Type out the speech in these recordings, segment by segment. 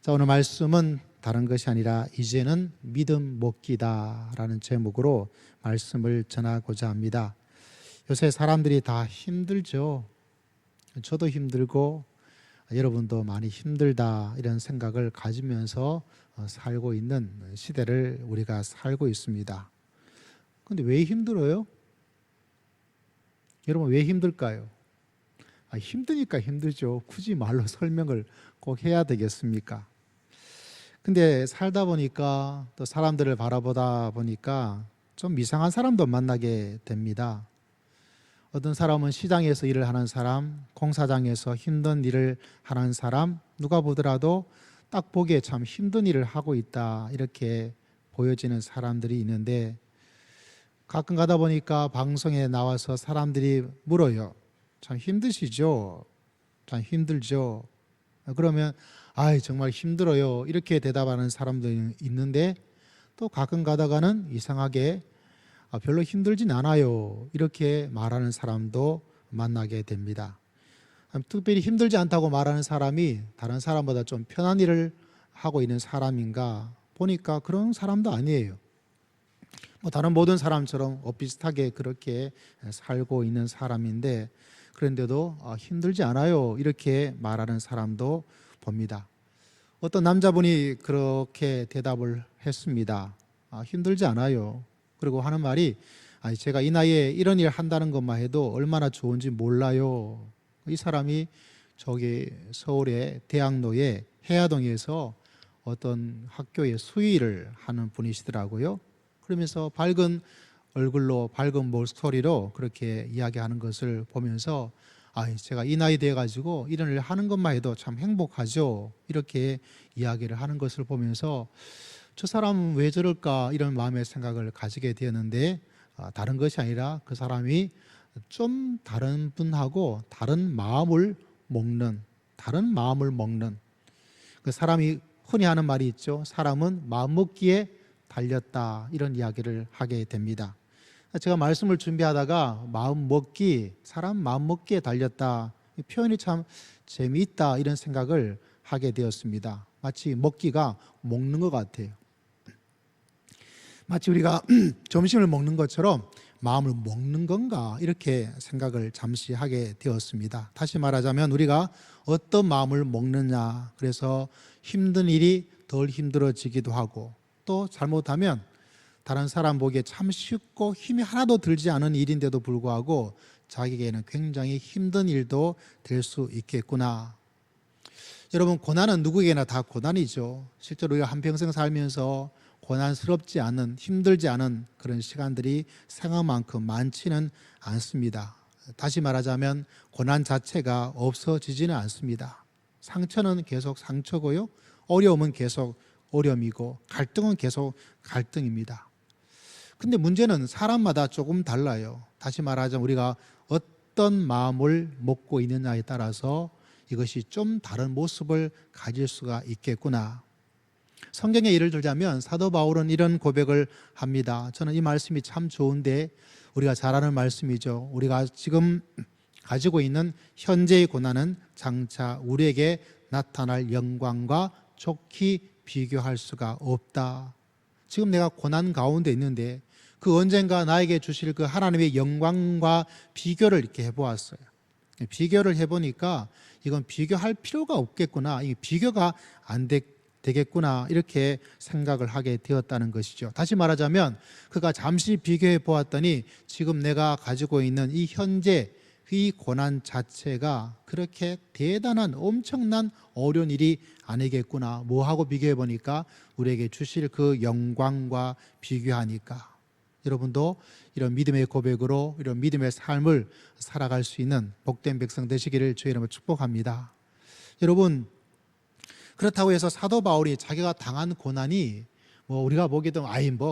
자, 오늘 말씀은 다른 것이 아니라 이제는 믿음 먹기다라는 제목으로 말씀을 전하고자 합니다. 요새 사람들이 다 힘들죠. 저도 힘들고 여러분도 많이 힘들다 이런 생각을 가지면서 살고 있는 시대를 우리가 살고 있습니다. 그런데 왜 힘들어요? 여러분 왜 힘들까요? 힘드니까 힘들죠. 굳이 말로 설명을 꼭 해야 되겠습니까? 근데 살다 보니까 또 사람들을 바라보다 보니까 좀 이상한 사람도 만나게 됩니다. 어떤 사람은 시장에서 일을 하는 사람, 공사장에서 힘든 일을 하는 사람, 누가 보더라도 딱 보기에 참 힘든 일을 하고 있다 이렇게 보여지는 사람들이 있는데, 가끔 가다 보니까 방송에 나와서 사람들이 물어요. 참 힘드시죠? 참 힘들죠? 그러면 정말 힘들어요 이렇게 대답하는 사람도 있는데, 또 가끔 가다가는 이상하게 별로 힘들진 않아요 이렇게 말하는 사람도 만나게 됩니다. 특별히 힘들지 않다고 말하는 사람이 다른 사람보다 좀 편한 일을 하고 있는 사람인가 보니까 그런 사람도 아니에요. 다른 모든 사람처럼 비슷하게 그렇게 살고 있는 사람인데, 그런데도 힘들지 않아요 이렇게 말하는 사람도 봅니다. 어떤 남자분이 그렇게 대답을 했습니다. 힘들지 않아요. 그리고 하는 말이, 제가 이 나이에 이런 일 한다는 것만 해도 얼마나 좋은지 몰라요. 이 사람이 저기 서울의 대학로의 해화동에서 어떤 학교의 수의를 하는 분이시더라고요. 그러면서 밝은 얼굴로 밝은 목소리로 그렇게 이야기하는 것을 보면서 제가 이 나이 돼 가지고 이런 일을 하는 것만 해도 참 행복하죠 이렇게 이야기를 하는 것을 보면서 저 사람은 왜 저럴까 이런 마음의 생각을 가지게 되었는데, 다른 것이 아니라 그 사람이 좀 다른 분하고 다른 마음을 먹는 그 사람이 흔히 하는 말이 있죠. 사람은 마음 먹기에 달렸다 이런 이야기를 하게 됩니다. 제가 말씀을 준비하다가 사람 마음 먹기에 달렸다, 이 표현이 참 재미있다 이런 생각을 하게 되었습니다. 마치 먹기가 먹는 것 같아요. 마치 우리가 점심을 먹는 것처럼 마음을 먹는 건가 이렇게 생각을 잠시 하게 되었습니다. 다시 말하자면 우리가 어떤 마음을 먹느냐, 그래서 힘든 일이 덜 힘들어지기도 하고, 또 잘못하면 다른 사람 보기에 참 쉽고 힘이 하나도 들지 않은 일인데도 불구하고 자기에게는 굉장히 힘든 일도 될 수 있겠구나. 여러분, 고난은 누구에게나 다 고난이죠. 실제로 우리가 한평생 살면서 고난스럽지 않은, 힘들지 않은 그런 시간들이 생각만큼 많지는 않습니다. 다시 말하자면 고난 자체가 없어지지는 않습니다. 상처는 계속 상처고요, 어려움은 계속 어려움이고, 갈등은 계속 갈등입니다. 근데 문제는 사람마다 조금 달라요. 다시 말하자면 우리가 어떤 마음을 먹고 있느냐에 따라서 이것이 좀 다른 모습을 가질 수가 있겠구나. 성경의 예를 들자면 사도 바울은 이런 고백을 합니다. 저는 이 말씀이 참 좋은데, 우리가 잘 아는 말씀이죠. 우리가 지금 가지고 있는 현재의 고난은 장차 우리에게 나타날 영광과 좋게 비교할 수가 없다. 지금 내가 고난 가운데 있는데 그 언젠가 나에게 주실 그 하나님의 영광과 비교를 이렇게 해보았어요. 비교를 해보니까 이건 비교할 필요가 없겠구나, 이게 비교가 안 되겠구나 이렇게 생각을 하게 되었다는 것이죠. 다시 말하자면 그가 잠시 비교해 보았더니 지금 내가 가지고 있는 이 현재 이 고난 자체가 그렇게 대단한 엄청난 어려운 일이 아니겠구나. 뭐하고 비교해 보니까 우리에게 주실 그 영광과 비교하니까. 여러분도 이런 믿음의 고백으로 이런 믿음의 삶을 살아갈 수 있는 복된 백성 되시기를 주의 이름으로 축복합니다. 여러분, 그렇다고 해서 사도 바울이 자기가 당한 고난이 우리가 보기에도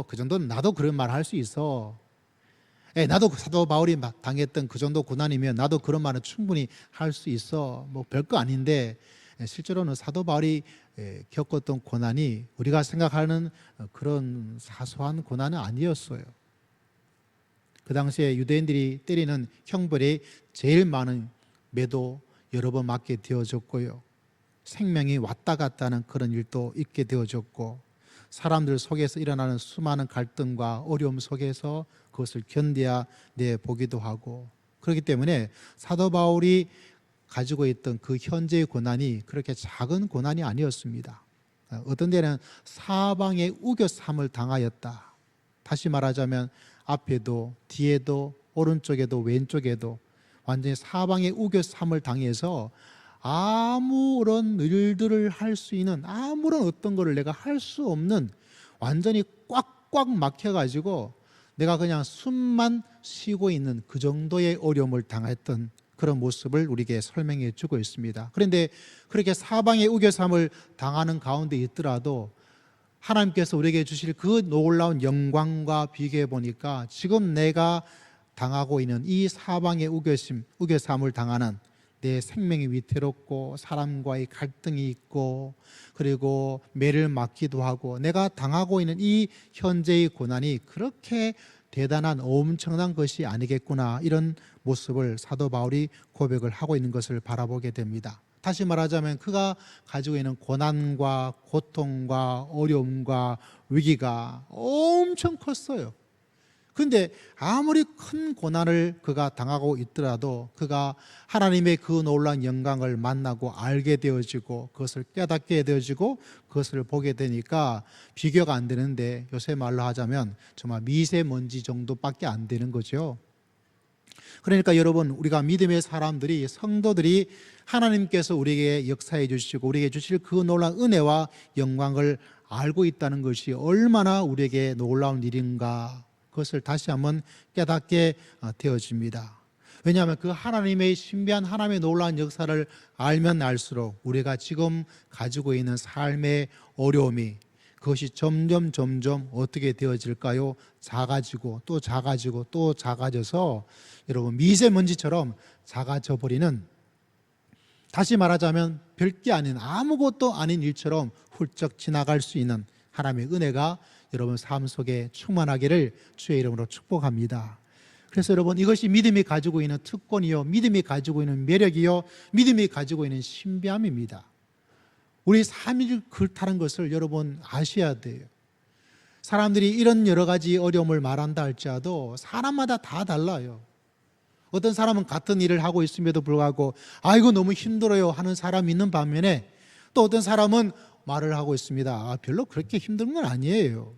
그 정도는 나도 그런 말 할 수 있어, 나도 사도 바울이 당했던 그 정도 고난이면 나도 그런 말은 충분히 할 수 있어, 별거 아닌데, 실제로는 사도 바울이 겪었던 고난이 우리가 생각하는 그런 사소한 고난은 아니었어요. 그 당시에 유대인들이 때리는 형벌이 제일 많은 매도 여러 번 맞게 되어졌고요, 생명이 왔다 갔다 하는 그런 일도 있게 되어졌고, 사람들 속에서 일어나는 수많은 갈등과 어려움 속에서 그것을 견뎌야 보기도 하고, 그렇기 때문에 사도 바울이 가지고 있던 그 현재의 고난이 그렇게 작은 고난이 아니었습니다. 어떤 데는 사방에 우겨삼을 당하였다. 다시 말하자면 앞에도 뒤에도 오른쪽에도 왼쪽에도 완전히 사방에 우겨삼을 당해서 아무런 일들을 할 수 있는, 아무런 어떤 거를 내가 할 수 없는, 완전히 꽉꽉 막혀가지고 내가 그냥 숨만 쉬고 있는 그 정도의 어려움을 당했던 그런 모습을 우리에게 설명해 주고 있습니다. 그런데 그렇게 사방에 우겨삼을 당하는 가운데 있더라도 하나님께서 우리에게 주실 그 놀라운 영광과 비교해 보니까 지금 내가 당하고 있는 이 사방의 우겨삼을 당하는 내 생명이 위태롭고 사람과의 갈등이 있고, 그리고 매를 맞기도 하고, 내가 당하고 있는 이 현재의 고난이 그렇게 대단한 엄청난 것이 아니겠구나, 이런 모습을 사도 바울이 고백을 하고 있는 것을 바라보게 됩니다. 다시 말하자면 그가 가지고 있는 고난과 고통과 어려움과 위기가 엄청 컸어요. 그런데 아무리 큰 고난을 그가 당하고 있더라도 그가 하나님의 그 놀라운 영광을 만나고 알게 되어지고 그것을 깨닫게 되어지고 그것을 보게 되니까 비교가 안 되는데, 요새 말로 하자면 정말 미세먼지 정도밖에 안 되는 거죠. 그러니까 여러분, 우리가 믿음의 사람들이, 성도들이 하나님께서 우리에게 역사해 주시고 우리에게 주실 그 놀라운 은혜와 영광을 알고 있다는 것이 얼마나 우리에게 놀라운 일인가, 그것을 다시 한번 깨닫게 되어집니다. 왜냐하면 그 하나님의 신비한 하나님의 놀라운 역사를 알면 알수록 우리가 지금 가지고 있는 삶의 어려움이, 그것이 점점 어떻게 되어질까요? 작아지고 또 작아지고 또 작아져서 여러분 미세먼지처럼 작아져 버리는, 다시 말하자면 별게 아닌, 아무것도 아닌 일처럼 훌쩍 지나갈 수 있는 하나님의 은혜가 여러분 삶 속에 충만하기를 주의 이름으로 축복합니다. 그래서 여러분, 이것이 믿음이 가지고 있는 특권이요, 믿음이 가지고 있는 매력이요, 믿음이 가지고 있는 신비함입니다. 우리 삶이 그렇다는 것을 여러분 아셔야 돼요. 사람들이 이런 여러 가지 어려움을 말한다 할지라도 사람마다 다 달라요. 어떤 사람은 같은 일을 하고 있음에도 불구하고 아이고 너무 힘들어요 하는 사람이 있는 반면에, 또 어떤 사람은 말을 하고 있습니다. 별로 그렇게 힘든 건 아니에요.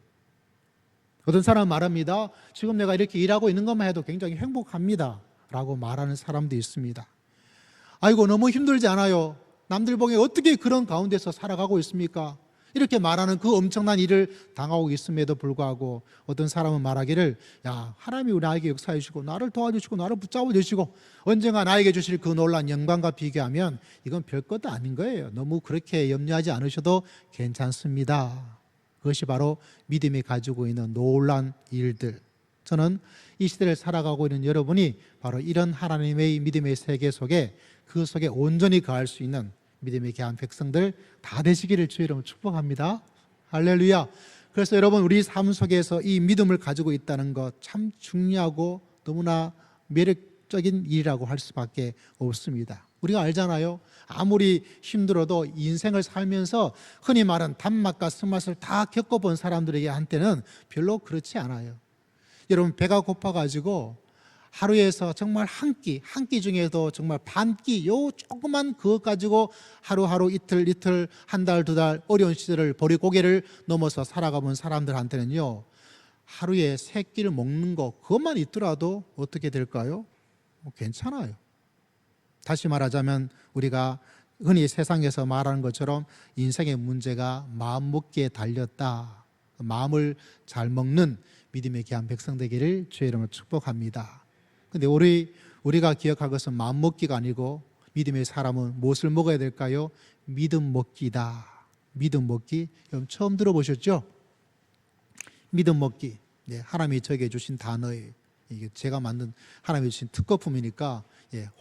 어떤 사람은 말합니다. 지금 내가 이렇게 일하고 있는 것만 해도 굉장히 행복합니다 라고 말하는 사람도 있습니다. 아이고 너무 힘들지 않아요? 남들 보기에 어떻게 그런 가운데서 살아가고 있습니까? 이렇게 말하는 그 엄청난 일을 당하고 있음에도 불구하고 어떤 사람은 말하기를, 야, 하나님이 나에게 역사해 주시고 나를 도와주시고 나를 붙잡아 주시고 언젠가 나에게 주실 그 놀라운 영광과 비교하면 이건 별것도 아닌 거예요. 너무 그렇게 염려하지 않으셔도 괜찮습니다. 그것이 바로 믿음이 가지고 있는 놀라운 일들. 저는 이 시대를 살아가고 있는 여러분이 바로 이런 하나님의 믿음의 세계 속에, 그 속에 온전히 거할 수 있는 믿음의 귀한 백성들 다 되시기를 주의 이름으로 축복합니다. 할렐루야. 그래서 여러분, 우리 삶 속에서 이 믿음을 가지고 있다는 것 참 중요하고 너무나 매력적인 일이라고 할 수밖에 없습니다. 우리가 알잖아요. 아무리 힘들어도 인생을 살면서 흔히 말하는 단맛과 쓴맛을 다 겪어본 사람들에게 한테는 별로 그렇지 않아요. 여러분, 배가 고파가지고 하루에서 정말 한 끼 중에도 정말 반 끼, 요 조그만 그것 가지고 하루하루 이틀 한 달 두 달 어려운 시절을 보리고개를 넘어서 살아가본 사람들한테는요, 하루에 세 끼를 먹는 거 그것만 있더라도 어떻게 될까요? 괜찮아요. 다시 말하자면 우리가 흔히 세상에서 말하는 것처럼 인생의 문제가 마음 먹기에 달렸다. 마음을 잘 먹는 믿음의 귀한 백성 되기를 주의 이름으로 축복합니다. 근데 우리가 기억할 것은 마음 먹기가 아니고, 믿음의 사람은 무엇을 먹어야 될까요? 믿음 먹기다. 믿음 먹기. 여러분 처음 들어보셨죠? 믿음 먹기. 네, 하나님이 저에게 주신 단어예요. 이게 제가 만든 하나님이 주신 특허품이니까,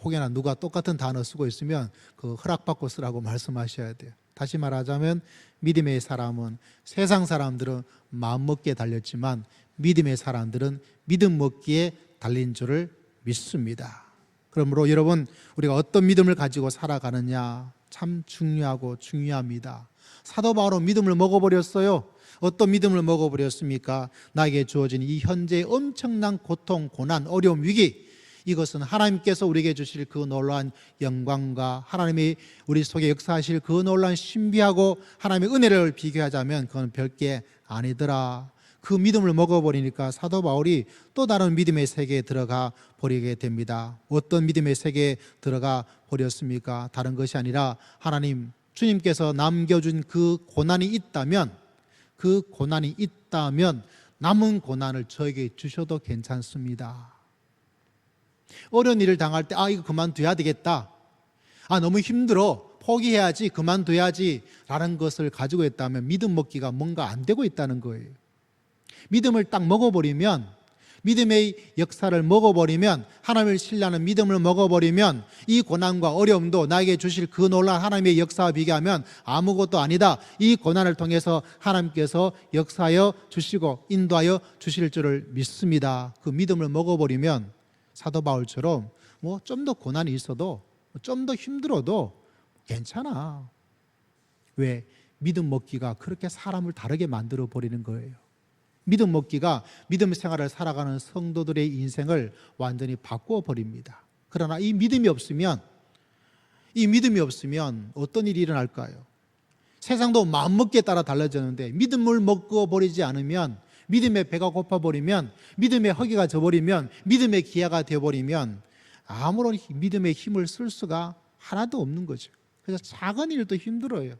혹여나 누가 똑같은 단어 쓰고 있으면 그 허락받고 쓰라고 말씀하셔야 돼요. 다시 말하자면 믿음의 사람은, 세상 사람들은 마음 먹기에 달렸지만 믿음의 사람들은 믿음 먹기에 달린 줄을 믿습니다. 그러므로 여러분, 우리가 어떤 믿음을 가지고 살아가느냐, 참 중요합니다. 사도 바울은 믿음을 먹어버렸어요. 어떤 믿음을 먹어버렸습니까? 나에게 주어진 이 현재의 엄청난 고통, 고난, 어려움, 위기, 이것은 하나님께서 우리에게 주실 그 놀라운 영광과 하나님이 우리 속에 역사하실 그 놀라운 신비하고 하나님의 은혜를 비교하자면 그건 별게 아니더라. 그 믿음을 먹어버리니까 사도 바울이 또 다른 믿음의 세계에 들어가 버리게 됩니다. 어떤 믿음의 세계에 들어가 버렸습니까? 다른 것이 아니라 하나님, 주님께서 남겨준 그 고난이 있다면, 그 고난이 있다면 남은 고난을 저에게 주셔도 괜찮습니다. 어려운 일을 당할 때 이거 그만둬야 되겠다, 너무 힘들어, 포기해야지, 그만둬야지 라는 것을 가지고 있다면 믿음 먹기가 뭔가 안 되고 있다는 거예요. 믿음을 딱 먹어버리면, 믿음의 역사를 먹어버리면, 하나님을 신뢰하는 믿음을 먹어버리면 이 고난과 어려움도 나에게 주실 그 놀라운 하나님의 역사와 비교하면 아무것도 아니다. 이 고난을 통해서 하나님께서 역사하여 주시고 인도하여 주실 줄을 믿습니다. 그 믿음을 먹어버리면 사도 바울처럼 좀 더 고난이 있어도, 좀 더 힘들어도 괜찮아. 왜? 믿음 먹기가 그렇게 사람을 다르게 만들어 버리는 거예요. 믿음 먹기가 믿음 생활을 살아가는 성도들의 인생을 완전히 바꾸어 버립니다. 그러나 이 믿음이 없으면 어떤 일이 일어날까요? 세상도 마음먹기에 따라 달라지는데 믿음을 먹어버리지 않으면, 믿음의 배가 고파버리면, 믿음의 허기가 져버리면, 믿음의 기아가 되어버리면 아무런 믿음의 힘을 쓸 수가 하나도 없는 거죠. 그래서 작은 일도 힘들어요.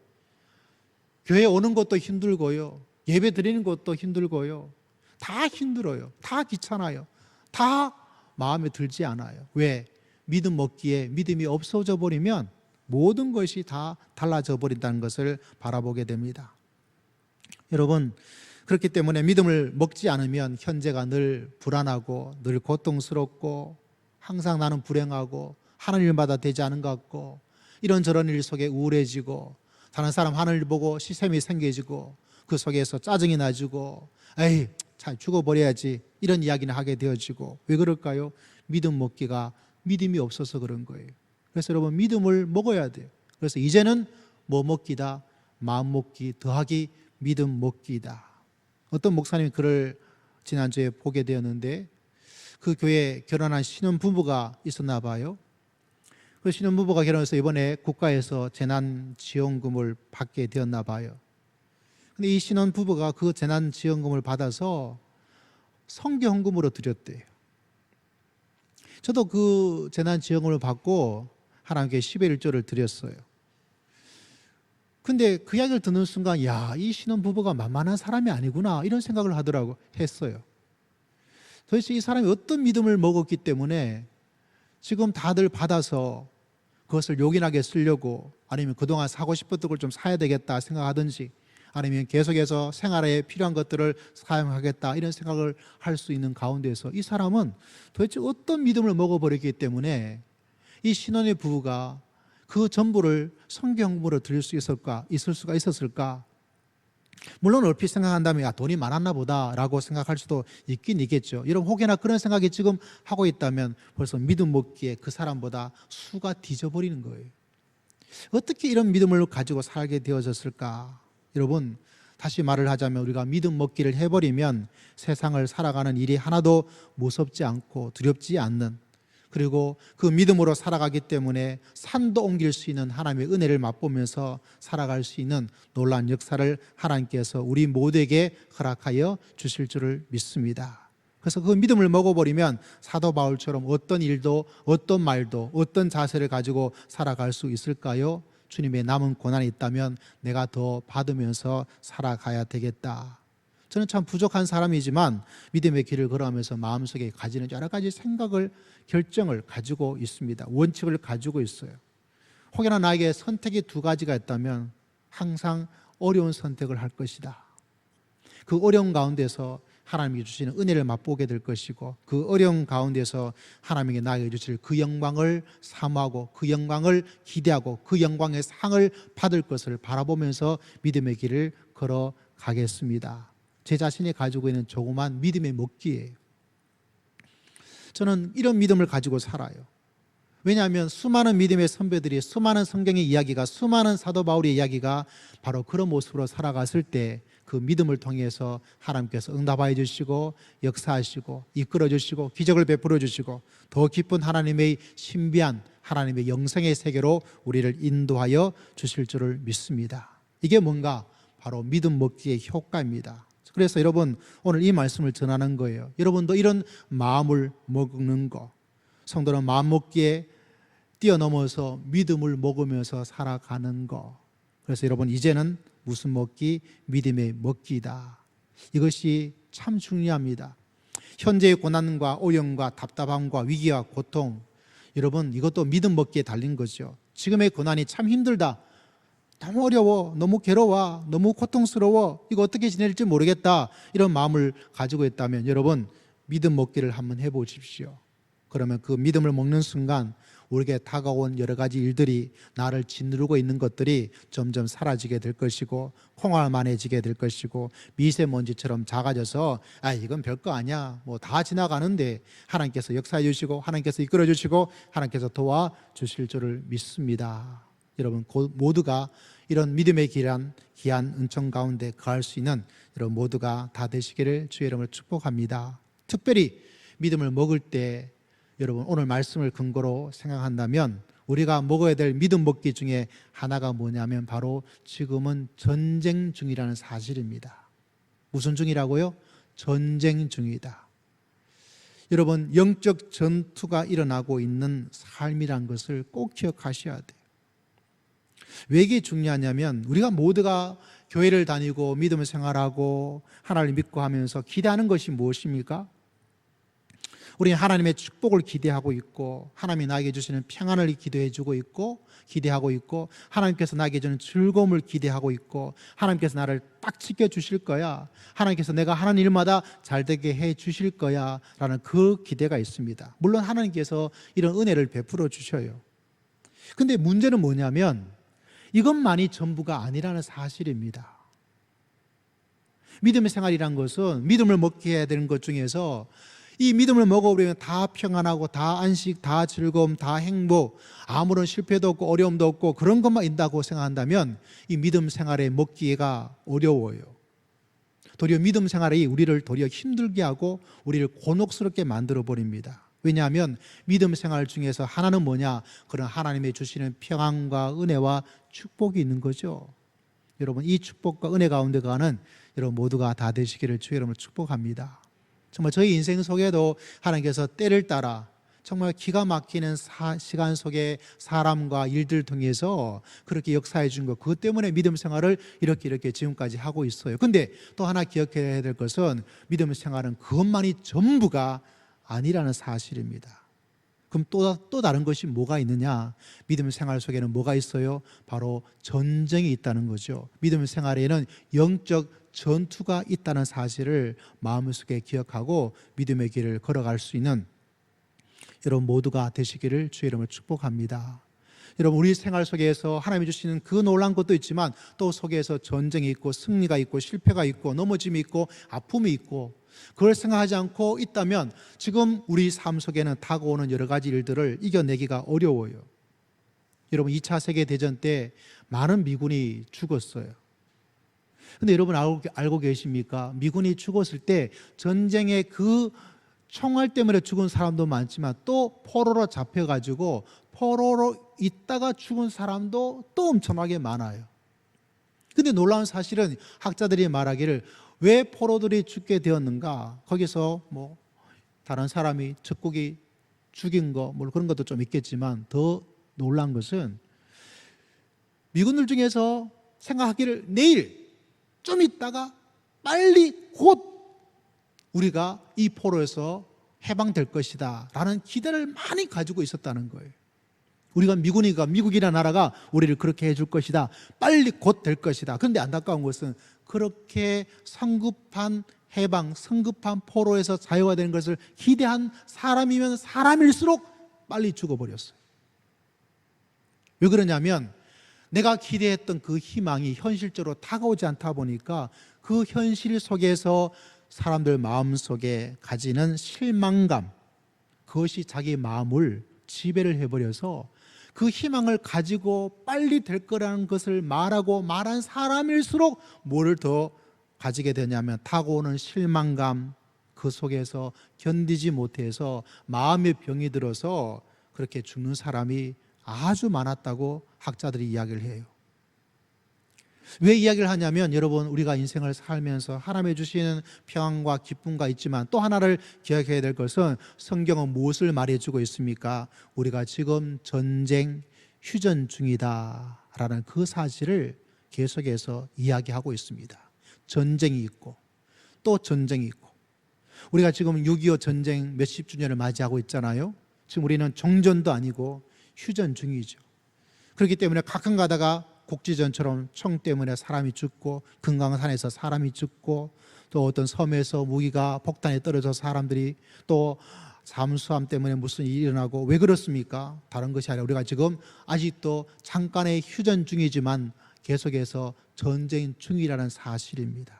교회 오는 것도 힘들고요, 예배 드리는 것도 힘들고요, 다 힘들어요. 다 귀찮아요. 다 마음에 들지 않아요. 왜? 믿음 먹기에 믿음이 없어져 버리면 모든 것이 다 달라져 버린다는 것을 바라보게 됩니다. 여러분, 그렇기 때문에 믿음을 먹지 않으면 현재가 늘 불안하고 늘 고통스럽고 항상 나는 불행하고 하는 일마다 되지 않은 것 같고 이런저런 일 속에 우울해지고 다른 사람 하는 일 보고 시샘이 생겨지고 그 속에서 짜증이 나지고 에이 참 죽어버려야지 이런 이야기를 하게 되어지고. 왜 그럴까요? 믿음 먹기가 믿음이 없어서 그런 거예요. 그래서 여러분, 믿음을 먹어야 돼요. 그래서 이제는 뭐 먹기다? 마음 먹기 더하기 믿음 먹기다. 어떤 목사님이 글을 지난주에 보게 되었는데 그 교회에 결혼한 신혼부부가 있었나 봐요. 그 신혼부부가 결혼해서 이번에 국가에서 재난지원금을 받게 되었나 봐요. 근데 이 신혼부부가 그 재난지원금을 받아서 성교헌금으로 드렸대요. 저도 그 재난지원금을 받고 하나님께 10의 1조를 드렸어요. 근데 그 이야기를 듣는 순간 이 신혼부부가 만만한 사람이 아니구나 이런 생각을 했어요. 도대체 이 사람이 어떤 믿음을 먹었기 때문에 지금 다들 받아서 그것을 요긴하게 쓰려고, 아니면 그동안 사고 싶었던 걸 좀 사야 되겠다 생각하든지, 아니면 계속해서 생활에 필요한 것들을 사용하겠다 이런 생각을 할 수 있는 가운데서 이 사람은 도대체 어떤 믿음을 먹어버렸기 때문에 이 신혼의 부부가 그 전부를 성경으로 드릴 수 있을 수가 있었을까? 물론 얼핏 생각한다면 돈이 많았나 보다라고 생각할 수도 있긴 있겠죠. 여러분, 혹여나 그런 생각이 지금 하고 있다면 벌써 믿음 먹기에 그 사람보다 수가 뒤져버리는 거예요. 어떻게 이런 믿음을 가지고 살게 되어졌을까? 여러분, 다시 말을 하자면 우리가 믿음 먹기를 해버리면 세상을 살아가는 일이 하나도 무섭지 않고 두렵지 않는, 그리고 그 믿음으로 살아가기 때문에 산도 옮길 수 있는 하나님의 은혜를 맛보면서 살아갈 수 있는 놀라운 역사를 하나님께서 우리 모두에게 허락하여 주실 줄을 믿습니다. 그래서 그 믿음을 먹어버리면 사도 바울처럼 어떤 일도, 어떤 말도, 어떤 자세를 가지고 살아갈 수 있을까요? 주님의 남은 고난이 있다면 내가 더 받으면서 살아가야 되겠다. 저는 참 부족한 사람이지만 믿음의 길을 걸어가면서 마음속에 가지는 여러 가지 생각을, 결정을 가지고 있습니다. 원칙을 가지고 있어요. 혹여나 나에게 선택이 두 가지가 있다면 항상 어려운 선택을 할 것이다. 그 어려운 가운데서 하나님이 주시는 은혜를 맛보게 될 것이고, 그 어려운 가운데서 하나님에게 나에게 주실 그 영광을 사모하고 그 영광을 기대하고 그 영광의 상을 받을 것을 바라보면서 믿음의 길을 걸어가겠습니다. 제 자신이 가지고 있는 조그만 믿음의 먹기예요. 저는 이런 믿음을 가지고 살아요. 왜냐하면 수많은 믿음의 선배들이, 수많은 성경의 이야기가, 수많은 사도 바울의 이야기가 바로 그런 모습으로 살아갔을 때 그 믿음을 통해서 하나님께서 응답하여 주시고 역사하시고 이끌어 주시고 기적을 베풀어 주시고 더 깊은 하나님의 신비한 하나님의 영생의 세계로 우리를 인도하여 주실 줄을 믿습니다. 이게 뭔가 바로 믿음 먹기의 효과입니다. 그래서 여러분, 오늘 이 말씀을 전하는 거예요. 여러분도 이런 마음을 먹는 거, 성도는 마음 먹기에 뛰어넘어서 믿음을 먹으면서 살아가는 거. 그래서 여러분, 이제는 무슨 먹기? 믿음의 먹기다. 이것이 참 중요합니다. 현재의 고난과 오염과 답답함과 위기와 고통, 여러분, 이것도 믿음 먹기에 달린 거죠. 지금의 고난이 참 힘들다, 너무 어려워, 너무 괴로워, 너무 고통스러워, 이거 어떻게 지낼지 모르겠다, 이런 마음을 가지고 있다면 여러분, 믿음 먹기를 한번 해보십시오. 그러면 그 믿음을 먹는 순간 우리에게 다가온 여러 가지 일들이, 나를 짓누르고 있는 것들이 점점 사라지게 될 것이고, 콩알만해지게 될 것이고, 미세먼지처럼 작아져서 이건 별거 아니야, 뭐 다 지나가는데, 하나님께서 역사해 주시고 하나님께서 이끌어 주시고 하나님께서 도와주실 줄을 믿습니다. 여러분, 모두가 이런 믿음의 귀한 은총 가운데 거할 수 있는 여러분 모두가 다 되시기를 주의 이름으로 축복합니다. 특별히 믿음을 먹을 때 여러분, 오늘 말씀을 근거로 생각한다면 우리가 먹어야 될 믿음 먹기 중에 하나가 뭐냐면 바로 지금은 전쟁 중이라는 사실입니다. 무슨 중이라고요? 전쟁 중이다. 여러분, 영적 전투가 일어나고 있는 삶이란 것을 꼭 기억하셔야 돼요. 왜 이게 중요하냐면, 우리가 모두가 교회를 다니고 믿음을 생활하고 하나님을 믿고 하면서 기대하는 것이 무엇입니까? 우리는 하나님의 축복을 기대하고 있고, 하나님이 나에게 주시는 평안을 기도해주고 있고, 기대하고 있고, 하나님께서 나에게 주는 즐거움을 기대하고 있고, 하나님께서 나를 딱 지켜주실 거야, 하나님께서 내가 하는 일마다 잘되게 해 주실 거야 라는 그 기대가 있습니다. 물론 하나님께서 이런 은혜를 베풀어 주셔요. 근데 문제는 뭐냐면 이것만이 전부가 아니라는 사실입니다. 믿음의 생활이란 것은 믿음을 먹게 해야 되는 것 중에서 이 믿음을 먹어버리면 다 평안하고 다 안식, 다 즐거움, 다 행복, 아무런 실패도 없고 어려움도 없고 그런 것만 있다고 생각한다면 이 믿음 생활에 먹기가 어려워요. 도리어 믿음 생활이 우리를 도리어 힘들게 하고 우리를 곤혹스럽게 만들어 버립니다. 왜냐하면 믿음 생활 중에서 하나는 뭐냐? 그런 하나님의 주시는 평안과 은혜와 축복이 있는 거죠. 여러분, 이 축복과 은혜 가운데 가는 여러분 모두가 다 되시기를 주의 이름으로 축복합니다. 정말 저희 인생 속에도 하나님께서 때를 따라 정말 기가 막히는 시간 속에 사람과 일들 통해서 그렇게 역사해 준 것, 그것 때문에 믿음 생활을 이렇게 지금까지 하고 있어요. 근데 또 하나 기억해야 될 것은 믿음 생활은 그것만이 전부가 아니라는 사실입니다. 그럼 또 다른 것이 뭐가 있느냐? 믿음 생활 속에는 뭐가 있어요? 바로 전쟁이 있다는 거죠. 믿음 생활에는 영적 전투가 있다는 사실을 마음속에 기억하고 믿음의 길을 걸어갈 수 있는 여러분 모두가 되시기를 주의 이름으로 축복합니다. 여러분, 우리 생활 속에서 하나님이 주시는 그 놀라운 것도 있지만 또 속에서 전쟁이 있고 승리가 있고 실패가 있고 넘어짐이 있고 아픔이 있고, 그걸 생각하지 않고 있다면 지금 우리 삶 속에는 다가오는 여러 가지 일들을 이겨내기가 어려워요. 여러분, 2차 세계대전 때 많은 미군이 죽었어요. 근데 여러분 알고 계십니까? 미군이 죽었을 때 전쟁의 그 총알 때문에 죽은 사람도 많지만 또 포로로 잡혀가지고 포로로 있다가 죽은 사람도 또 엄청나게 많아요. 근데 놀라운 사실은 학자들이 말하기를 왜 포로들이 죽게 되었는가? 거기서 뭐 다른 사람이 적국이 죽인 거, 뭐 그런 것도 좀 있겠지만 더 놀란 것은 미군들 중에서 생각하기를 내일 좀 있다가 빨리 곧 우리가 이 포로에서 해방될 것이다 라는 기대를 많이 가지고 있었다는 거예요. 우리가 미국이라는 나라가 우리를 그렇게 해줄 것이다, 빨리 곧 될 것이다. 그런데 안타까운 것은 그렇게 성급한 해방, 성급한 포로에서 자유가 되는 것을 기대한 사람이면 사람일수록 빨리 죽어버렸어요. 왜 그러냐면 내가 기대했던 그 희망이 현실적으로 다가오지 않다 보니까 그 현실 속에서 사람들 마음속에 가지는 실망감, 그것이 자기 마음을 지배를 해버려서 그 희망을 가지고 빨리 될 거라는 것을 말한 사람일수록 뭐를 더 가지게 되냐면 타고오는 실망감, 그 속에서 견디지 못해서 마음의 병이 들어서 그렇게 죽는 사람이 아주 많았다고 학자들이 이야기를 해요. 왜 이야기를 하냐면 여러분, 우리가 인생을 살면서 하나님의 주시는 평안과 기쁨과 있지만 또 하나를 기억해야 될 것은 성경은 무엇을 말해주고 있습니까? 우리가 지금 전쟁, 휴전 중이다라는 그 사실을 계속해서 이야기하고 있습니다. 전쟁이 있고 또 전쟁이 있고, 우리가 지금 6.25 전쟁 몇십 주년을 맞이하고 있잖아요. 지금 우리는 종전도 아니고 휴전 중이죠. 그렇기 때문에 가끔 가다가 국지전처럼 총 때문에 사람이 죽고, 금강산에서 사람이 죽고, 또 어떤 섬에서 무기가 폭탄에 떨어져 사람들이 또 잠수함 때문에 무슨 일이 일어나고, 왜 그렇습니까? 다른 것이 아니라 우리가 지금 아직도 잠깐의 휴전 중이지만 계속해서 전쟁 중이라는 사실입니다.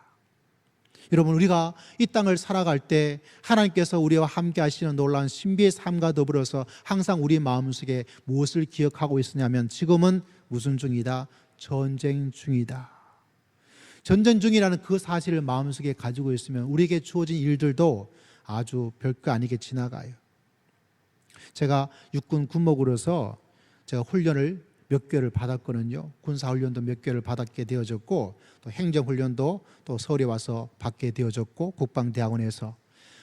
여러분, 우리가 이 땅을 살아갈 때 하나님께서 우리와 함께 하시는 놀라운 신비의 삶과 더불어서 항상 우리 마음속에 무엇을 기억하고 있으냐면, 지금은 무슨 중이다? 전쟁 중이다. 전쟁 중이라는 그 사실을 마음속에 가지고 있으면 우리에게 주어진 일들도 아주 별거 아니게 지나가요. 제가 육군 군목으로서 제가 훈련을 몇 개월을 받았거든요. 군사훈련도 몇 개월을 받게 되어졌고, 또 행정훈련도 또 서울에 와서 받게 되어졌고, 국방대학원에서.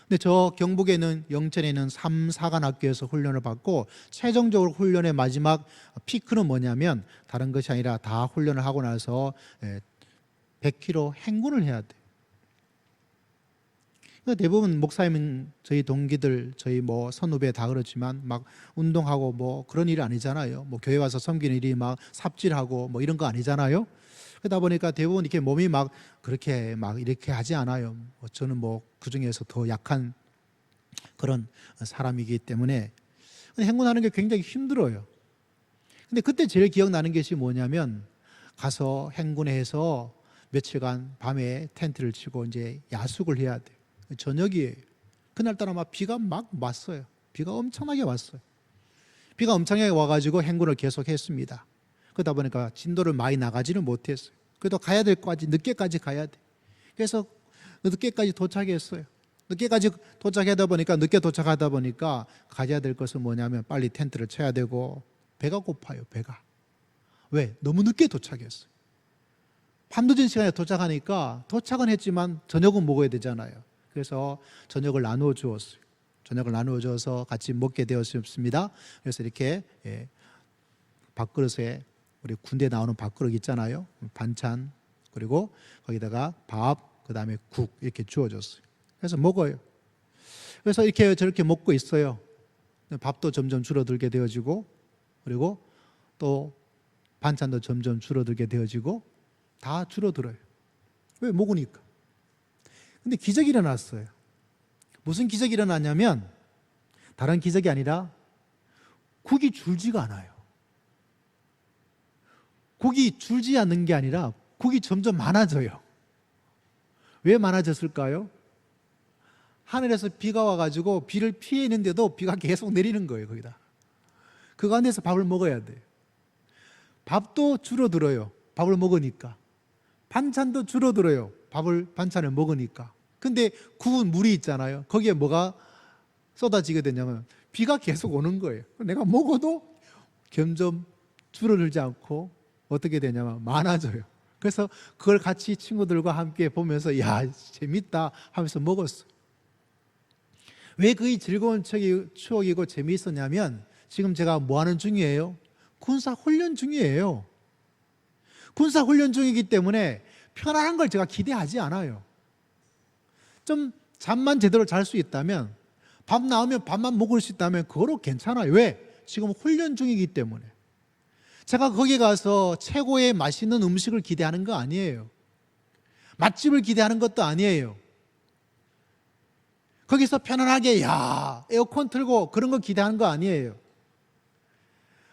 근데 저 경북에 있는 영천에 있는 3, 4관 학교에서 훈련을 받고, 최종적으로 훈련의 마지막 피크는 뭐냐면 다른 것이 아니라 다 훈련을 하고 나서 100km 행군을 해야 돼요. 대부분 목사님, 저희 동기들, 저희 뭐 선후배 다 그렇지만 막 운동하고 뭐 그런 일이 아니잖아요. 뭐 교회 와서 섬기는 일이 막 삽질하고 뭐 이런 거 아니잖아요. 그러다 보니까 대부분 이렇게 몸이 막 그렇게 막 이렇게 하지 않아요. 저는 뭐 그 중에서 더 약한 그런 사람이기 때문에 행군하는 게 굉장히 힘들어요. 근데 그때 제일 기억나는 것이 뭐냐면, 가서 행군해서 며칠간 밤에 텐트를 치고 이제 야숙을 해야 돼요. 저녁이에요. 그날따라 막 비가 막 왔어요. 비가 엄청나게 왔어요. 비가 엄청나게 와가지고 행군을 계속 했습니다. 그러다 보니까 진도를 많이 나가지는 못했어요. 그래도 가야 될 것까지, 늦게까지 가야 돼. 그래서 늦게까지 도착했어요. 늦게까지 도착하다 보니까, 늦게 도착하다 보니까 가져야 될 것은 뭐냐면 빨리 텐트를 쳐야 되고, 배가 고파요. 배가. 왜? 너무 늦게 도착했어요. 밤늦은 시간에 도착하니까, 도착은 했지만 저녁은 먹어야 되잖아요. 그래서 저녁을 나누어 주었어요. 저녁을 나누어 줘서 같이 먹게 되었습니다. 그래서 이렇게 밥그릇에, 우리 군대 나오는 밥그릇 있잖아요. 반찬, 그리고 거기다가 밥, 그 다음에 국 이렇게 주어졌어요. 그래서 먹어요. 그래서 이렇게 저렇게 먹고 있어요. 밥도 점점 줄어들게 되어지고, 그리고 또 반찬도 점점 줄어들게 되어지고, 다 줄어들어요. 왜? 먹으니까. 근데 기적이 일어났어요. 무슨 기적이 일어났냐면, 다른 기적이 아니라 국이 줄지가 않아요. 국이 줄지 않는 게 아니라 국이 점점 많아져요. 왜 많아졌을까요? 하늘에서 비가 와가지고 비를 피해 있는데도 비가 계속 내리는 거예요. 거기다. 그 가운데서 밥을 먹어야 돼요. 밥도 줄어들어요. 밥을 먹으니까. 반찬도 줄어들어요. 반찬을 먹으니까. 근데 구운 물이 있잖아요. 거기에 뭐가 쏟아지게 되냐면 비가 계속 오는 거예요. 내가 먹어도 점점 줄어들지 않고 어떻게 되냐면 많아져요. 그래서 그걸 같이 친구들과 함께 보면서 야, 재밌다 하면서 먹었어요. 왜 그게 즐거운 추억이고 재미있었냐면, 지금 제가 뭐 하는 중이에요? 군사 훈련 중이에요. 군사 훈련 중이기 때문에 편안한 걸 제가 기대하지 않아요. 좀 잠만 제대로 잘 수 있다면, 밥 나오면 밥만 먹을 수 있다면 그거로 괜찮아요. 왜? 지금 훈련 중이기 때문에. 제가 거기 가서 최고의 맛있는 음식을 기대하는 거 아니에요. 맛집을 기대하는 것도 아니에요. 거기서 편안하게 에어컨 틀고 그런 거 기대하는 거 아니에요.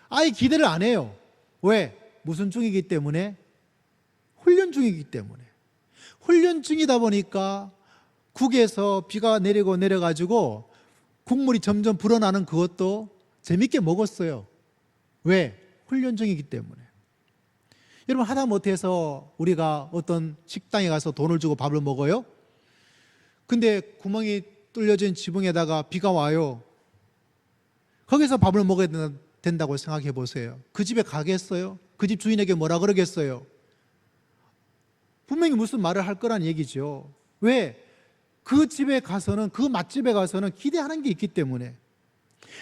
아예 기대를 안 해요. 왜? 무슨 중이기 때문에? 훈련 중이기 때문에. 훈련 중이다 보니까 국에서 비가 내려가지고 국물이 점점 불어나는 그것도 재밌게 먹었어요. 왜? 훈련 중이기 때문에. 여러분, 하다못해서 우리가 어떤 식당에 가서 돈을 주고 밥을 먹어요. 근데 구멍이 뚫려진 지붕에다가 비가 와요. 거기서 밥을 먹어야 된다고 생각해 보세요. 그 집에 가겠어요? 그 집 주인에게 뭐라 그러겠어요? 분명히 무슨 말을 할 거란 얘기죠. 왜? 그 집에 가서는, 그 맛집에 가서는 기대하는 게 있기 때문에.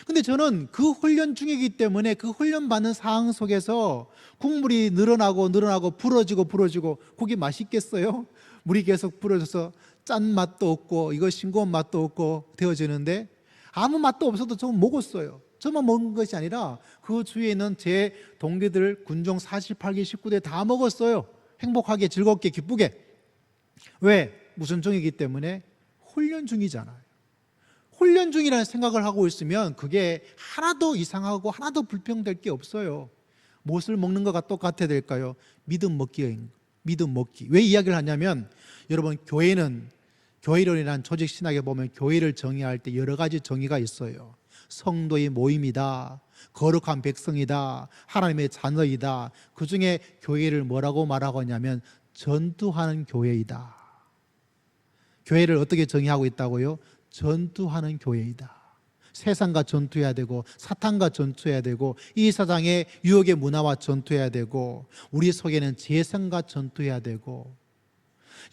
근데 저는 그 훈련 중이기 때문에 그 훈련 받는 상황 속에서 국물이 늘어나고 불어지고 국이 맛있겠어요? 물이 계속 불어져서 짠 맛도 없고 이거 싱거운 맛도 없고 되어지는데 아무 맛도 없어도 저는 먹었어요. 저만 먹은 것이 아니라 그 주위에 있는 제 동기들 군종 48기 식구들 다 먹었어요. 행복하게 즐겁게 기쁘게. 왜? 무슨 중이기 때문에? 훈련 중이잖아요. 훈련 중이라는 생각을 하고 있으면 그게 하나도 이상하고 하나도 불평될 게 없어요. 무엇을 먹는 것과 똑같아야 될까요? 믿음 먹기. 왜 이야기를 하냐면, 여러분, 교회론이라는 조직 신학에 보면 교회를 정의할 때 여러 가지 정의가 있어요. 성도의 모임이다, 거룩한 백성이다, 하나님의 자녀이다. 그 중에 교회를 뭐라고 말하고 있냐면 전투하는 교회이다. 교회를 어떻게 정의하고 있다고요? 전투하는 교회이다. 세상과 전투해야 되고 사탄과 전투해야 되고 이 세상의 유혹의 문화와 전투해야 되고 우리 속에는 재성과 전투해야 되고.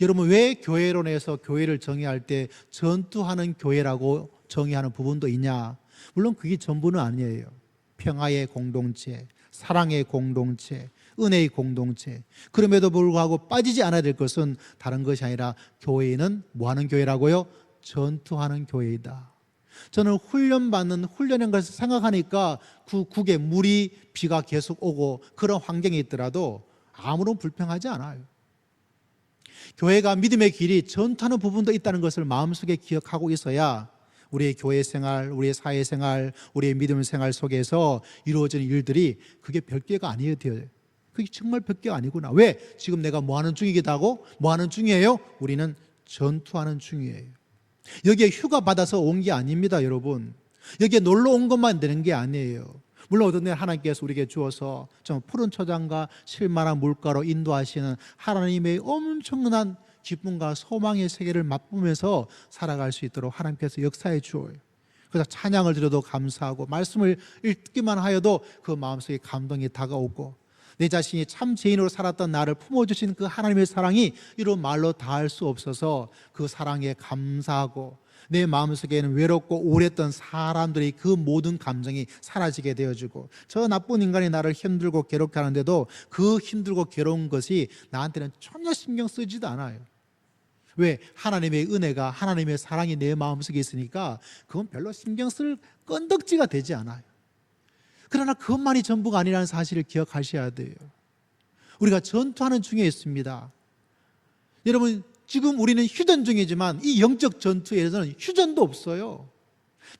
여러분, 왜 교회론에서 교회를 정의할 때 전투하는 교회라고 정의하는 부분도 있냐? 물론 그게 전부는 아니에요. 평화의 공동체, 사랑의 공동체, 은혜의 공동체. 그럼에도 불구하고 빠지지 않아야 될 것은 다른 것이 아니라 교회는 뭐하는 교회라고요? 전투하는 교회이다. 저는 훈련인 것을 생각하니까 그 국에 비가 계속 오고 그런 환경이 있더라도 아무런 불평하지 않아요. 교회가 믿음의 길이 전투하는 부분도 있다는 것을 마음속에 기억하고 있어야 우리의 교회 생활, 우리의 사회 생활, 우리의 믿음 생활 속에서 이루어지는 일들이 그게 별개가 아니어야 돼요. 그게 정말 별개가 아니구나. 왜? 지금 내가 뭐 하는 중이기도 하고 뭐 하는 중이에요? 우리는 전투하는 중이에요. 여기에 휴가 받아서 온 게 아닙니다, 여러분. 여기에 놀러 온 것만 되는 게 아니에요. 물론 어떤 날 하나님께서 우리에게 주어서 좀 푸른 초장과 실만한 물가로 인도하시는 하나님의 엄청난 기쁨과 소망의 세계를 맛보면서 살아갈 수 있도록 하나님께서 역사해 주어요. 그래서 찬양을 드려도 감사하고 말씀을 읽기만 하여도 그 마음속에 감동이 다가오고 내 자신이 참 죄인으로 살았던 나를 품어주신 그 하나님의 사랑이 이런 말로 다할 수 없어서 그 사랑에 감사하고 내 마음속에는 외롭고 우울했던 사람들의 그 모든 감정이 사라지게 되어지고 저 나쁜 인간이 나를 힘들고 괴롭게 하는데도 그 힘들고 괴로운 것이 나한테는 전혀 신경 쓰지도 않아요. 왜? 하나님의 은혜가, 하나님의 사랑이 내 마음속에 있으니까 그건 별로 신경 쓸 건덕지가 되지 않아요. 그러나 그것만이 전부가 아니라는 사실을 기억하셔야 돼요. 우리가 전투하는 중에 있습니다. 여러분, 지금 우리는 휴전 중이지만 이 영적 전투에서는 휴전도 없어요.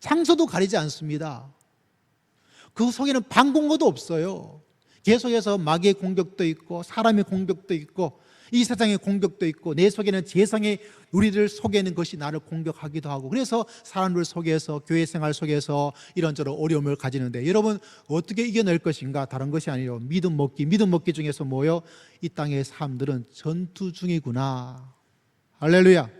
장소도 가리지 않습니다. 그 속에는 방공호도 없어요. 계속해서 마귀의 공격도 있고 사람의 공격도 있고 이 세상의 공격도 있고 내 속에는 재성의 우리들 속에 있는 것이 나를 공격하기도 하고 그래서 사람들 속에서 교회 생활 속에서 이런저런 어려움을 가지는데 여러분 어떻게 이겨낼 것인가? 다른 것이 아니에요. 믿음 먹기 중에서 뭐요? 이 땅의 사람들은 전투 중이구나. 할렐루야.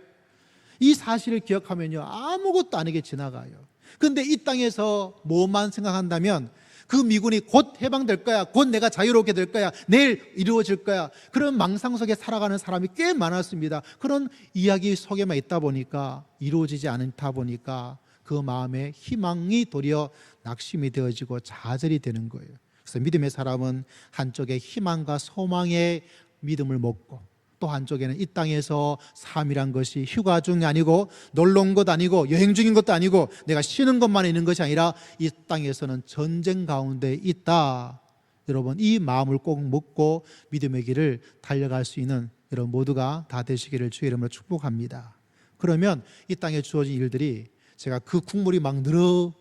이 사실을 기억하면요 아무것도 아니게 지나가요. 그런데 이 땅에서 뭐만 생각한다면 그 미군이 곧 해방될 거야, 곧 내가 자유롭게 될 거야, 내일 이루어질 거야, 그런 망상 속에 살아가는 사람이 꽤 많았습니다. 그런 이야기 속에만 있다 보니까 이루어지지 않다 보니까 그 마음에 희망이 도리어 낙심이 되어지고 좌절이 되는 거예요. 그래서 믿음의 사람은 한쪽에 희망과 소망의 믿음을 먹고 또 한쪽에는 이 땅에서 삶이란 것이 휴가 중이 아니고 놀러 온 것 아니고 여행 중인 것도 아니고 내가 쉬는 것만 있는 것이 아니라 이 땅에서는 전쟁 가운데 있다. 여러분 이 마음을 꼭 먹고 믿음의 길을 달려갈 수 있는 여러분 모두가 다 되시기를 주의 이름으로 축복합니다. 그러면 이 땅에 주어진 일들이 제가 그 국물이 막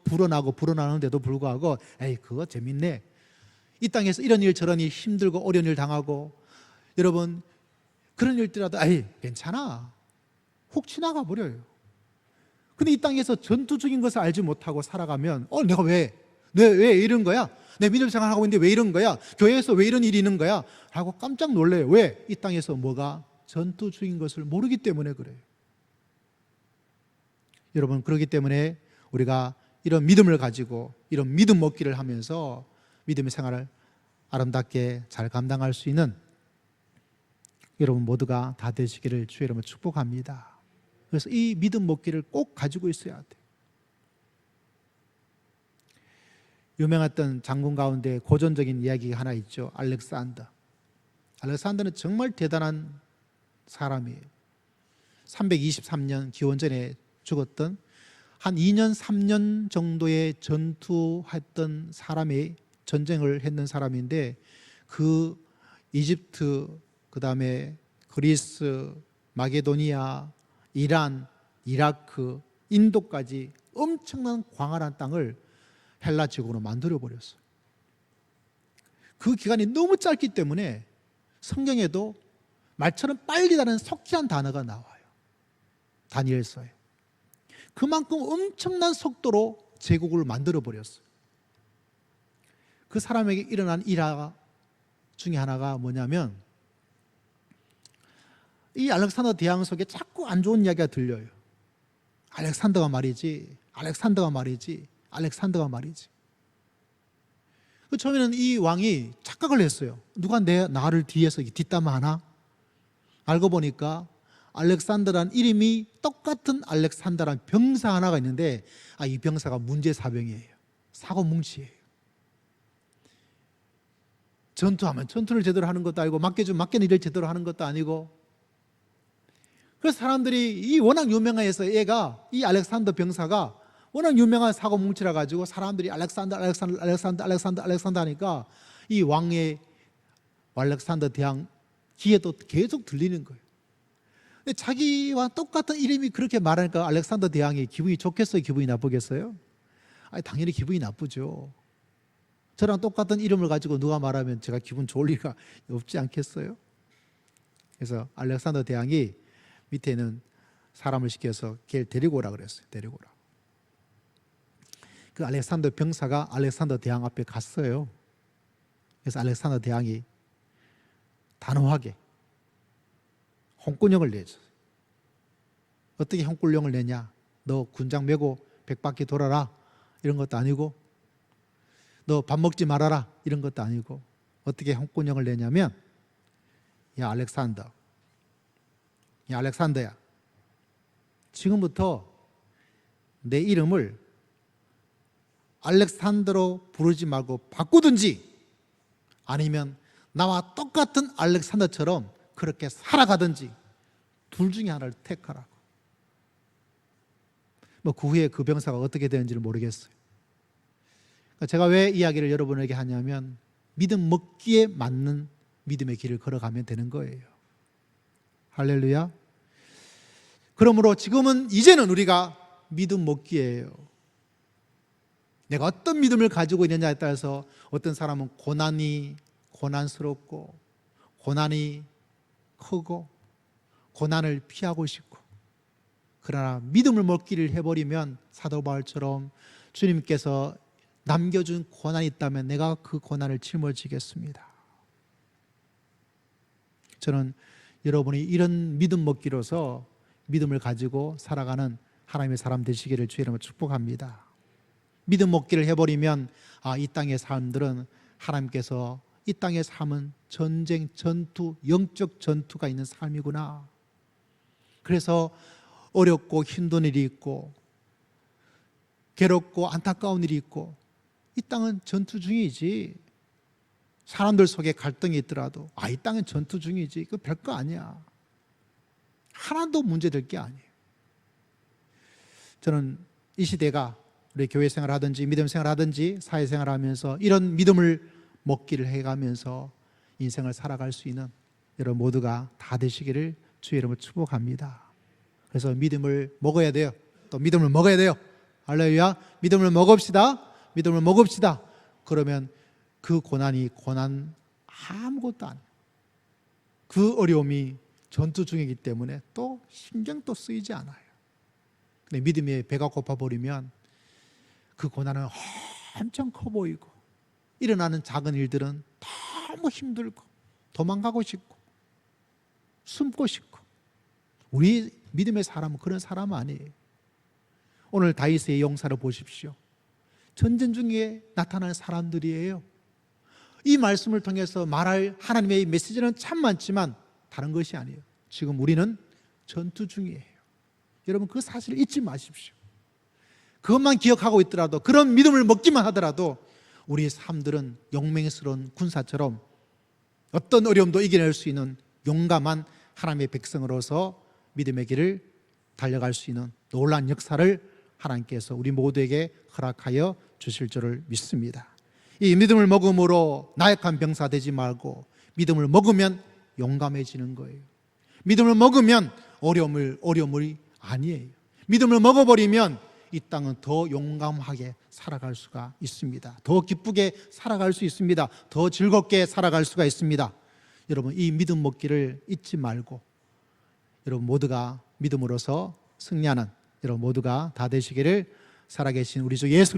불어나는데도 불구하고 에이 그거 재밌네. 이 땅에서 이런 일 저런 일 힘들고 어려운 일 당하고 여러분 그런 일들라도 아이 괜찮아 훅 지나가 버려요. 근데 이 땅에서 전투 중인 것을 알지 못하고 살아가면 내가 왜 왜 이런 거야? 내 믿음 생활하고 있는데 왜 이런 거야? 교회에서 왜 이런 일이 있는 거야? 하고 깜짝 놀래요. 왜? 이 땅에서 뭐가 전투 중인 것을 모르기 때문에 그래요. 여러분, 그렇기 때문에 우리가 이런 믿음을 가지고 이런 믿음 먹기를 하면서 믿음의 생활을 아름답게 잘 감당할 수 있는 여러분 모두가 다 되시기를 주의 이름으로 축복합니다. 그래서 이 믿음 먹기를 꼭 가지고 있어야 돼요. 유명했던 장군 가운데 고전적인 이야기가 하나 있죠. 알렉산더. 알렉산더는 정말 대단한 사람이에요. 323년 기원전에 죽었던 한 2년 3년 정도의 전투했던 사람이 전쟁을 했는 사람인데 그 이집트, 그 다음에 그리스, 마게도니아, 이란, 이라크, 인도까지 엄청난 광활한 땅을 헬라 제국으로 만들어버렸어요. 그 기간이 너무 짧기 때문에 성경에도 말처럼 빨리라는 속지한 단어가 나와요. 다니엘서에. 그만큼 엄청난 속도로 제국을 만들어버렸어요. 그 사람에게 일어난 일화 중에 하나가 뭐냐면 이 알렉산더 대왕 속에 자꾸 안 좋은 이야기가 들려요. 알렉산더가 말이지, 알렉산더가 말이지, 알렉산더가 말이지. 처음에는 이 왕이 착각을 했어요. 누가 나를 뒤에서 뒷담화하나? 알고 보니까 알렉산더란 이름이 똑같은 알렉산더란 병사 하나가 있는데 이 병사가 문제사병이에요. 사고뭉치예요. 전투하면 전투를 제대로 하는 것도 아니고 맡겨주면 맡겨는 일을 제대로 하는 것도 아니고, 그래서 사람들이 이 워낙 유명해서 얘가 이 알렉산더 병사가 워낙 유명한 사고뭉치라 가지고 사람들이 알렉산더 하니까 이 왕의 알렉산더 대왕 귀에도 계속 들리는 거예요. 근데 자기와 똑같은 이름이 그렇게 말하니까 알렉산더 대왕이 기분이 좋겠어요? 기분이 나쁘겠어요? 당연히 기분이 나쁘죠. 저랑 똑같은 이름을 가지고 누가 말하면 제가 기분 좋을 리가 없지 않겠어요? 그래서 알렉산더 대왕이 밑에 있는 사람을 시켜서 걔를 데리고 오라 그랬어요. 데리고 오라. 그 알렉산더 병사가 알렉산더 대왕 앞에 갔어요. 그래서 알렉산더 대왕이 단호하게 홍군형을 내줬어요. 어떻게 홍군형을 내냐? 너 군장 메고 100바퀴 돌아라 이런 것도 아니고, 너 밥 먹지 말아라 이런 것도 아니고, 어떻게 홍군형을 내냐면, 야 알렉산더, 야 알렉산더야, 지금부터 내 이름을 알렉산더로 부르지 말고 바꾸든지 아니면 나와 똑같은 알렉산더처럼 그렇게 살아가든지 둘 중에 하나를 택하라고. 그 후에 그 병사가 어떻게 되는지를 모르겠어요. 제가 왜 이야기를 여러분에게 하냐면 믿음 먹기에 맞는 믿음의 길을 걸어가면 되는 거예요. 할렐루야. 그러므로 지금은 이제는 우리가 믿음 먹기예요. 내가 어떤 믿음을 가지고 있느냐에 따라서 어떤 사람은 고난스럽고 고난이 크고 고난을 피하고 싶고, 그러나 믿음을 먹기를 해버리면 사도 바울처럼 주님께서 남겨준 고난이 있다면 내가 그 고난을 짊어지겠습니다. 저는 여러분이 이런 믿음 먹기로서 믿음을 가지고 살아가는 하나님의 사람 되시기를 주의 이름으로 축복합니다. 믿음 먹기를 해버리면 이 땅의 사람들은 하나님께서 이 땅의 삶은 전쟁, 전투, 영적 전투가 있는 삶이구나. 그래서 어렵고 힘든 일이 있고 괴롭고 안타까운 일이 있고, 이 땅은 전투 중이지. 사람들 속에 갈등이 있더라도 이 땅은 전투 중이지. 그거 별거 아니야. 하나도 문제될 게 아니에요. 저는 이 시대가 우리 교회 생활하든지 믿음 생활하든지 사회생활 하면서 이런 믿음을 먹기를 해가면서 인생을 살아갈 수 있는 여러분 모두가 다 되시기를 주의 이름으로 축복합니다. 그래서 믿음을 먹어야 돼요. 또 믿음을 먹어야 돼요. 할렐루야. 믿음을 먹읍시다. 믿음을 먹읍시다. 그러면 그 고난이 고난 아무것도 아니에요. 그 어려움이 전투 중이기 때문에 또 신경도 쓰이지 않아요. 근데 믿음에 배가 고파버리면 그 고난은 엄청 커 보이고 일어나는 작은 일들은 너무 힘들고 도망가고 싶고 숨고 싶고, 우리 믿음의 사람은 그런 사람 아니에요. 오늘 다윗의 용사를 보십시오. 전쟁 중에 나타나는 사람들이에요. 이 말씀을 통해서 말할 하나님의 메시지는 참 많지만 다른 것이 아니에요. 지금 우리는 전투 중이에요. 여러분, 그 사실을 잊지 마십시오. 그것만 기억하고 있더라도, 그런 믿음을 먹기만 하더라도 우리의 삶들은 용맹스러운 군사처럼 어떤 어려움도 이겨낼 수 있는 용감한 하나님의 백성으로서 믿음의 길을 달려갈 수 있는 놀라운 역사를 하나님께서 우리 모두에게 허락하여 주실 줄을 믿습니다. 이 믿음을 먹음으로 나약한 병사 되지 말고 믿음을 먹으면 용감해지는 거예요. 믿음을 먹으면 어려움이 아니에요. 믿음을 먹어버리면 이 땅은 더 용감하게 살아갈 수가 있습니다. 더 기쁘게 살아갈 수 있습니다. 더 즐겁게 살아갈 수가 있습니다. 여러분, 이 믿음 먹기를 잊지 말고 여러분 모두가 믿음으로서 승리하는 여러분 모두가 다 되시기를 살아계신 우리 주 예수